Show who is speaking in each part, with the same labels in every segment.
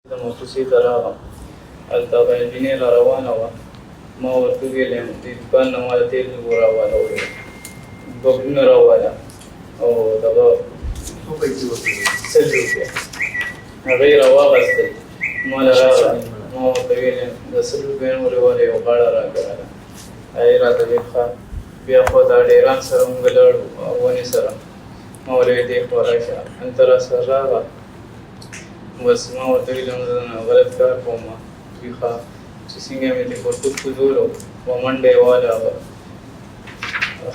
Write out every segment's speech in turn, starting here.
Speaker 1: مخصوصی طرح الطاقه انجینیر روانه وه، ما ورته ویلې د دوکان نه ماته تېل راواله ببلونه راواله او دغه سل روپۍ هغه یې راواخیستل، ما له راغله، ما ورته ویلې د سل روپۍ نورې ولې یو غاړه راکړله، هغې راته ویل ښه. بیا خو دا ډیران سره مونږ لاړو ونې سره، ما ورته ویل دې خوا راشه، هلته راسره راغله. بس ما ورته ویل غلط کار کوم، وي ښه چې څنګه مې دې پرتوب کوزولو و منډه یې واله،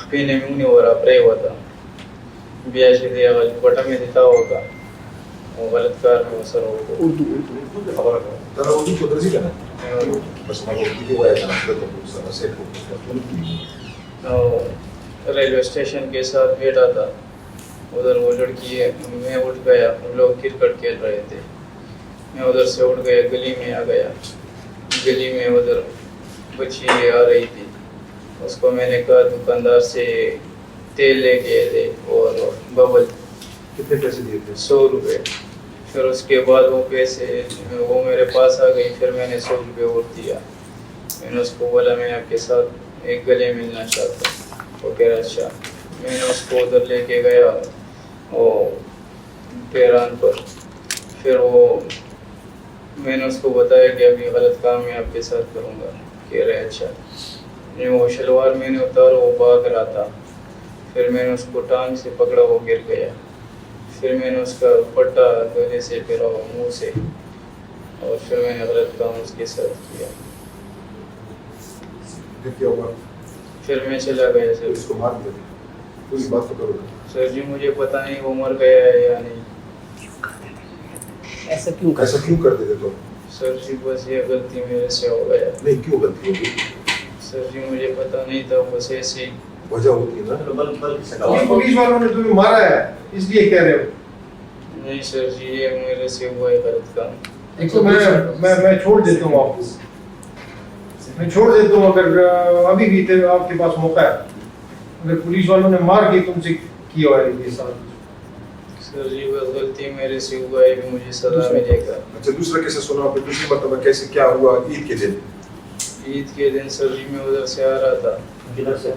Speaker 1: خپې نه مې ونیوه را پرېوته، بیا چې دې هغه لپټه مې دې تاو کړه او غلط کار مې ورسره وکړو.
Speaker 2: اردو de خبره کوم دا اردو کو درځي کنه بس ما اردو کې وایي کنه د سره سیټ کو
Speaker 1: ریلوے اسٹیشن کے ساتھ بیٹھا تھا ادھر، وہ لڑکی ہے، میں اٹھ گیا، ہم لوگ کرکٹ کھیل رہے تھے، میں ادھر سے اٹھ گیا، گلی میں آ گیا، گلی میں ادھر بچی آ رہی تھی، اس کو میں نے کہا دکاندار سے تیل لے کے دے اور ببل،
Speaker 2: کتنے پیسے دیے تھے؟
Speaker 1: 100 روپے. پھر اس کے بعد وہ پیسے وہ میرے پاس آ گئی، پھر میں نے 100 روپے اور دیا. میں نے اس کو بولا میں آپ کے ساتھ ایک گلے ملنا چاہتا ہوں، وہ کہہ رہا اچھا. میں نے اس کو ادھر لے کے گیا وہ تہران پر، پھر وہ میں نے اس کو بتایا کہ ابھی غلط کام میں آپ کے ساتھ کروں گا، کہہ رہے اچھا. وہ شلوار میں نے اتارا، وہ بھاگ رہا تھا، پھر میں نے اس کو ٹانگ سے پکڑا، وہ گر گیا. پھر میں نے اس کا پٹا گلے سے پھرا منہ سے، اور پھر میں نے غلط کام اس کے ساتھ کیا.
Speaker 2: کیا ہوا؟
Speaker 1: پھر میں چلا گیا. سر
Speaker 2: اس کو مار دیا، پوری بات تو کرو.
Speaker 1: سر جی مجھے پتہ نہیں وہ مر گیا ہے یا نہیں.
Speaker 2: ایسا کیوں کرتے تھے تم؟
Speaker 1: سر جی بس یہ غلطی میرے سے ہو گیا.
Speaker 2: نہیں کیوں غلطی ہوگی؟
Speaker 1: سر جی مجھے پتہ نہیں تھا، بس ایسے ہی
Speaker 2: وجہ ہوتی ہے نا.
Speaker 3: پولیس والوں نے تمہیں مارا ہے اس لیے کہہ رہے ہو؟
Speaker 1: نہیں سر جی یہ میرے سے ہوا ہے غلط کام.
Speaker 3: تو میں چھوڑ دیتا ہوں آپ کو، میں چھوڑ دیتا ہوں. اگر ابھی بھی آپ کے پاس موقع ہے، اگر پولیس والوں نے مار کے تم سے کیا ہے یہ ساتھ.
Speaker 1: سر جی بس غلطی میرے سے ہوا ہے، بھی مجھے سزا ملے گا.
Speaker 2: اچھا دوسرا کیسے سنا آپ نے؟ دوسری مرتبہ کیسے کیا ہوا؟ عید کے دن؟
Speaker 1: عید کے دن سر جی میں ادھر سے آ رہا تھا،
Speaker 3: کدھر سے؟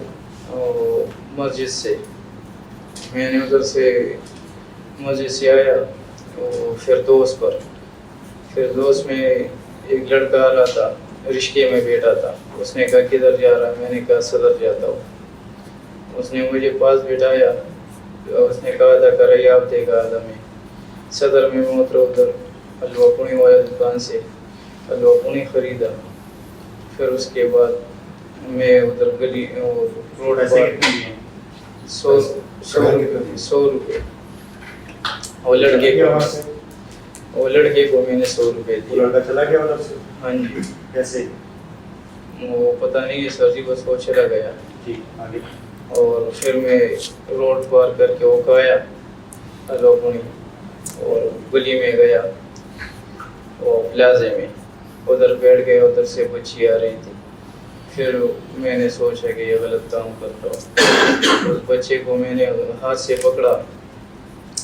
Speaker 1: مسجد سے. میں نے ادھر سے مسجد سے آیا، فردوس پر. فردوس میں ایک لڑکا آ رہا تھا، رشتے میں بیٹھا تھا. اس نے کہا کدھر جا رہا ہے؟ میں نے کہا صدر جاتا ہوں. اس نے مجھے پاس بٹھایا، اس نے کہا تھا کرے آپ دے گا آدھا میں. صدر میں اترا، ادھر حلوہ پوڑی والے دکان سے حلوہ پوڑی خریدا. پھر اس کے بعد میں ادھر گلی روڈ پر 100 روپے وہ لڑکے کو میں نے 100 روپے دیے.
Speaker 3: لڑکا چلا گیا ادھر سے؟
Speaker 1: ہاں جی.
Speaker 3: کیسے؟
Speaker 1: وہ پتہ نہیں ہے سر جی، بس وہ چلا گیا.
Speaker 3: جی آگے.
Speaker 1: اور پھر میں روڈ پار کر کے وہ کھایا حلوہ پوڑی، اور گلی میں گیا وہ پلازے میں، ادھر بیٹھ گئے. ادھر سے بچی آ رہی تھی. پھر میں نے سوچا کہ یہ غلط کام کرتا ہوں. اس بچے کو میں نے ہاتھ سے پکڑا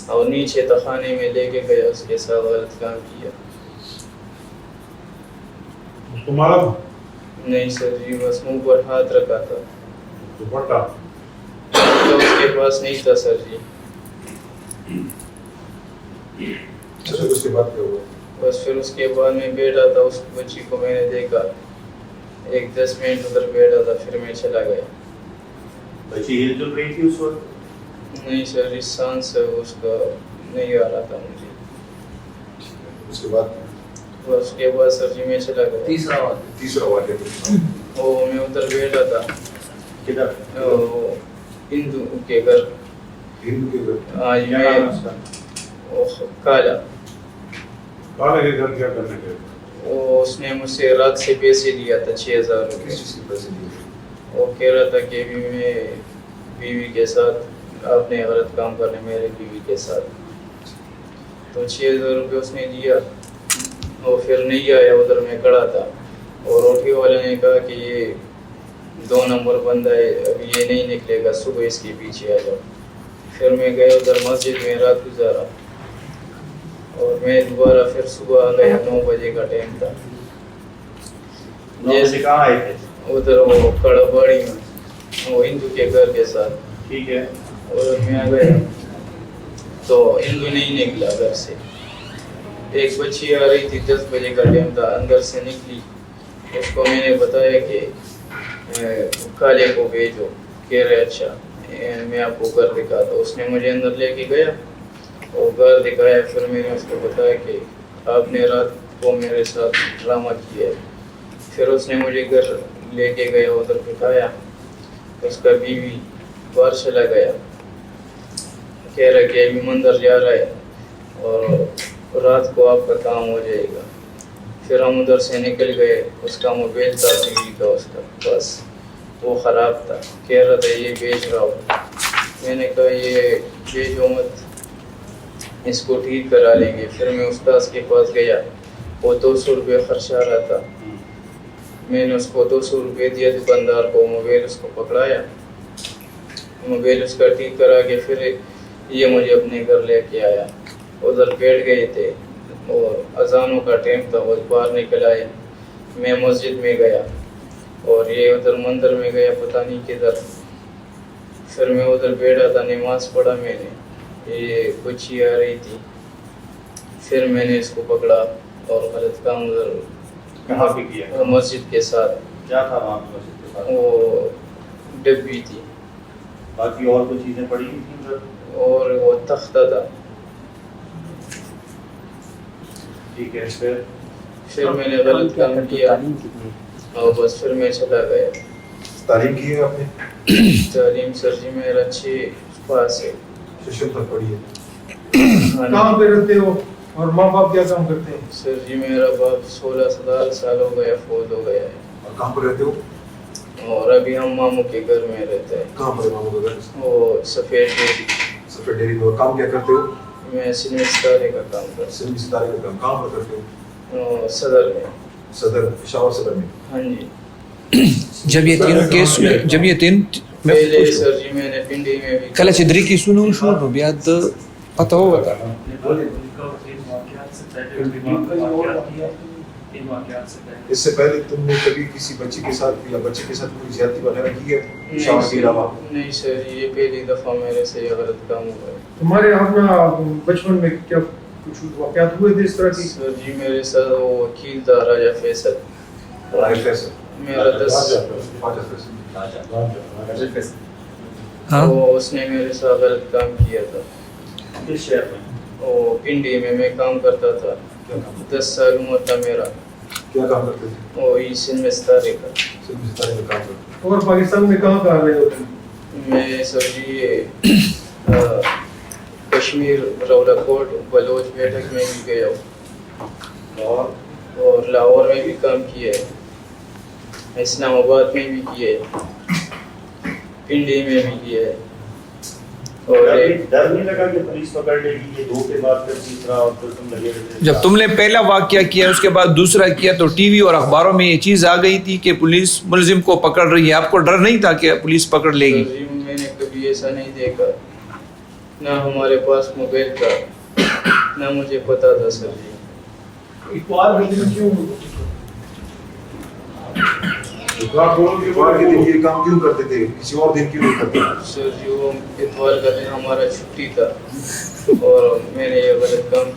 Speaker 1: اور نیچے تخانے میں لے کے گیا، اس کے ساتھ غلط کام کیا.
Speaker 3: تمہارا
Speaker 1: نہیں سر جی بس منہ پر ہاتھ رکھا تھا،
Speaker 3: دوپٹہ
Speaker 1: تو اس کے پاس نہیں تھا سر جی.
Speaker 2: اچھا اس کے بعد کیا ہوا؟
Speaker 1: بس پھر اس کے بعد میں بیٹھا تھا، اس بچی کو میں نے دیکھا، ایک 10 منٹ ادھر بیٹھا تھا، پھر میں چلا گیا.
Speaker 3: بچی ہل جل رہی تھی اس وقت؟
Speaker 1: نہیں سر اس سانس سے اس کا نہیں آ رہا تھا مجھے.
Speaker 2: اس کے بعد
Speaker 1: بس اس کے بعد سر جی میں چلا گیا.
Speaker 2: تیسرا واقعہ
Speaker 1: وہ میں ادھر بیٹھا تھا
Speaker 3: کدھر؟
Speaker 1: ہندو کے گھر.
Speaker 2: ہندو کے گھر؟
Speaker 1: آج میں کالا،
Speaker 3: کالے کے گھر کیا کرنے کے؟
Speaker 1: وہ اس نے مجھ سے رات سے پیسے لیا تھا 6000
Speaker 2: کس
Speaker 1: روپے.
Speaker 2: چیز کے پیسے دیے؟
Speaker 1: وہ کہہ رہا تھا کہ ابھی میں بیوی کے ساتھ آپ نے غلط کام کرنے میرے بیوی کے ساتھ. تو 6000 روپے اس نے دیا. وہ پھر نہیں آیا، ادھر میں کھڑا تھا، اور روٹی والے نے کہا کہ یہ 2 نمبر بندہ ہے، ابھی یہ نہیں نکلے گا، صبح اس کے پیچھے آ جاؤ. پھر میں گیا ادھر مسجد میں رات گزارا. اور میں دوبارہ پھر صبح آ گیا, 9 بجے کا ٹائم تھا.
Speaker 4: جیسے کہاں آئے تھے؟
Speaker 1: ادھر وہ کڑا باڑی میں, وہ ہندو کے گھر کے ساتھ.
Speaker 4: ٹھیک ہے.
Speaker 1: ادھر میں آ گیا تو ہندو نہیں نکلا گھر سے. ایک بچی آ رہی تھی, 10 بجے کا ٹائم تھا, اندر سے نکلی. اس کو میں نے بتایا کہ کالے کو بھیجو. کہہ رہے اچھا میں آپ کو گھر دکھاتا. اس نے مجھے اندر لے کے گیا اور گھر دکھایا. پھر میں نے اس کو بتایا کہ آپ نے رات کو میرے ساتھ ڈرامہ کیا ہے. پھر اس نے مجھے گھر لے کے گیا, ادھر بٹھایا. اس کا بیوی باہر چلا گیا, کہہ رہا کہ ابھی مندر جا رہا ہے اور رات کو آپ کا کام ہو جائے گا. پھر ہم ادھر سے نکل گئے. اس کا موبائل تھا بیوی کا, اس کا بس وہ خراب تھا. کہہ رہا تھا یہ بیچ رہا ہو. میں نے کہا یہ بیچو مت, اس کو ٹھیک کرا لیں گے. پھر میں استاذ کے پاس گیا, وہ 200 روپے خرچ آ رہا تھا. میں نے اس کو 200 روپے دیا دکاندار کو. موبائل اس کو پکڑایا, موبائل اس کا ٹھیک کرا کے پھر یہ مجھے اپنے گھر لے کے آیا. ادھر بیٹھ گئے تھے اور اذانوں کا ٹائم تھا. وہ باہر نکل آئے. میں مسجد میں گیا اور یہ ادھر مندر میں گیا, پتہ نہیں کدھر. پھر میں ادھر بیٹھا تھا, نماز پڑھا میں نے. یہ بچی آ رہی تھی, پھر میں نے اس کو پکڑا اور غلط کام ادھر
Speaker 4: کہاں پہ کیا؟
Speaker 1: مسجد کے ساتھ.
Speaker 4: کیا تھا وہاں پہ مسجد کے ساتھ؟
Speaker 1: وہ ڈبی تھی.
Speaker 4: باقی اور کوئی چیزیں پڑی ہوئی تھیں ادھر؟
Speaker 1: اور وہ تختہ تھا.
Speaker 4: ٹھیک ہے.
Speaker 1: پھر میں نے غلط کام کیا اور بس پھر میں چلا گیا.
Speaker 2: تعلیم کی ہے آپ نے؟
Speaker 1: تعلیم سر جی میرا 6 پاس ہے.
Speaker 2: ششم تک پڑھی ہے.
Speaker 3: کہاں پہ رہتے ہو اور ماں باپ کیا کام کرتے ہیں؟
Speaker 1: سر جی میرا باپ 16 سال ہو گیا, فوت ہو گیا ہے.
Speaker 2: اور کہاں پر رہتے ہو؟
Speaker 1: اور ابھی ہم ماموں کے گھر میں رہتے ہیں.
Speaker 2: کہاں پر ماموں کا گھر؟
Speaker 1: وہ سفید ڈیری.
Speaker 2: سفید ڈیری میں. اور کام کیا کرتے ہو؟
Speaker 1: میں سنوی ستارے کا کام کرتا
Speaker 2: سندھ ستارے کا کام. کہاں پر کرتے ہو؟
Speaker 1: ہوں. صدر میں.
Speaker 2: صدر, پشاور صدر میں.
Speaker 1: ہاں جی.
Speaker 5: جب یہ تین کیس جب یہ تین
Speaker 1: پہلے سر جی میں نے پنڈی میں بھی
Speaker 5: کله چې درې کیسونه وشو نو بیا د پته وکړه
Speaker 2: اس سے پہلے تم نے کبھی کسی بچی کے ساتھ یا بچے کے ساتھ کوئی زیادتی وغیرہ کی ہے پشاور کے علاوہ؟
Speaker 1: نہیں سر, یہ پہلی دفعہ میرے سے یہ غلط کام ہوا ہے.
Speaker 3: تمہارے اپنا بچپن میں کیا کچھ واقعات ہوئے تھے اس طرح کی؟
Speaker 1: سر جی میرے ساتھ وہ وکیل تھا راجہ فیصل.
Speaker 2: راجہ فیصل.
Speaker 1: میرا 10
Speaker 5: ہاں
Speaker 1: وہ اس نے میرے ساتھ غلط کام کیا تھا.
Speaker 4: کس شہر میں؟
Speaker 1: وہ پنڈی میں کام کرتا تھا. 10 سال عمر تھا میرا.
Speaker 2: کیا کام کرتے تھے؟
Speaker 1: وہ سندھ میں ستارے کا.
Speaker 2: سندھ ستارے میں کام کرتے.
Speaker 3: اور پاکستان میں کہاں کہاں رہے ہوتے ہیں؟
Speaker 1: میں سر جی کشمیر, راولا کوٹ, بلوچ بیٹھک میں بھی گیا ہوں اور لاہور میں بھی کام کیا ہے, اسلام آباد میں بھی کیا ہے, پنڈی میں بھی کیا ہے. اور
Speaker 4: ڈر نہیں لگا کہ پولیس پکڑ لے گی؟ یہ 2 کے بعد پھر تیسرا اور پھر تم لگے رہتے؟
Speaker 5: جب تم نے پہلا واقعہ کیا اس کے بعد دوسرا کیا تو ٹی وی اور اخباروں میں یہ چیز آ گئی تھی کہ پولیس ملزم کو پکڑ رہی ہے. آپ کو ڈر نہیں تھا کہ پولیس پکڑ لے گی؟
Speaker 1: سر جی میں نے کبھی ایسا نہیں دیکھا, نہ ہمارے پاس موبائل تھا نہ مجھے پتا تھا. سر جی
Speaker 3: اتوار کے دن کیوں
Speaker 2: اتوار کے دن یہ کام کیوں کرتے تھے, کسی اور دن کیوں نہیں کرتے؟
Speaker 1: سر جی وہ اتوار کا دن ہمارا چھٹی تھا اور میں نے یہ غلط کام کیا.